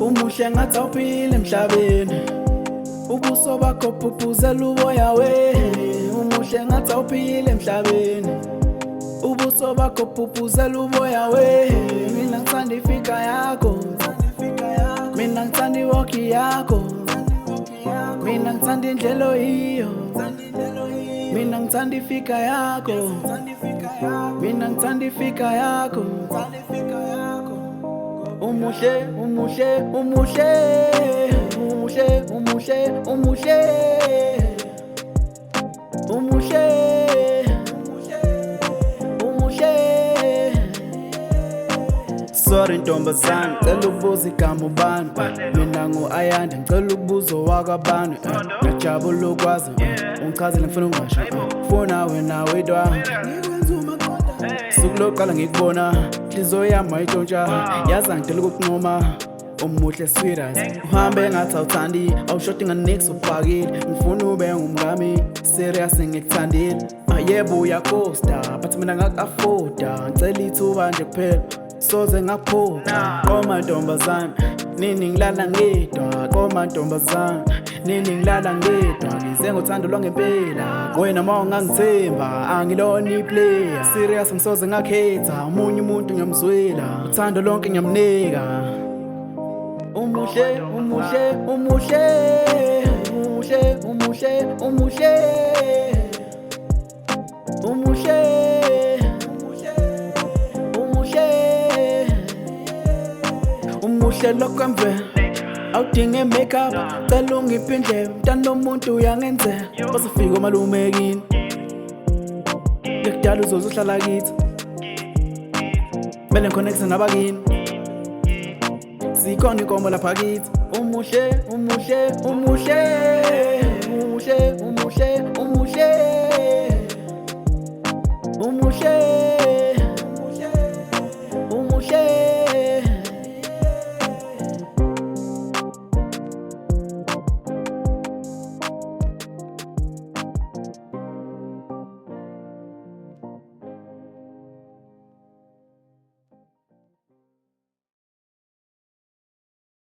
Umuhle ngathi awuphile emhlabeni, ubuso bakho bubhuzela uboya we. Umuhle ngathi awuphile emhlabeni, ubuso bakho bubhuzela uboya we. Mina ngithanda ifika yakho, mina ngithanda iwalki yakho, mina ngithanda indlela iyo, mina ngithanda ifika yakho, mina ngithanda ifika yakho. Umuhle, umuhle, umuhle, umuhle, umuhle, umuhle, umuhle, umuhle. Sorry ntombazane, ngicela ukubuza igama ubani. Mina ngu-Ayanda, ngicela ukubuza owakabani. Ngiyajabula ukwazi, ungichazele ngifuna ungasho. Funa wena wedwa suku lokuqala ngikubona, inhliziyo yami wayintshontsha, yazi angidela ukukunquma. Umuhle sweetheart, uhambe ngathi awuthandi, awushoti nganix ubhakile. Ngifuna ube ngumngami, serious ngikuthandile. Yebo uyakhosta, but mina ngak-afforda. Ngicela ithuba nje kuphela, soze ngakuphoxa. Koma ntombazane, nini ngilala ngedwa. Koma ntombazane, nini ngilala ngedwa. Ngize ngothando lwangempela, wena ma ungangithemba angilona iplayer. Serious ngisoze ngakhetha, omunye umuntu ngiyamzwela, uthando lonke ngiyamnika. Umuhle, umuhle, umuhle, umuhle, umuhle, umuhle, umuhle, umuhle, umuhle lokwemvelo, awudinge make-up, cela ungiphe indlebe. Mntana omuntu uyangenzela, bazofika omalume kini, ngekudala uzoze uhlala kithi, mele ngiconnecte nabakini, sikhona inkomo lapha kithi. Umuhle, umuhle, umuhle, umuhle, umuhle, umuhle, umuhle.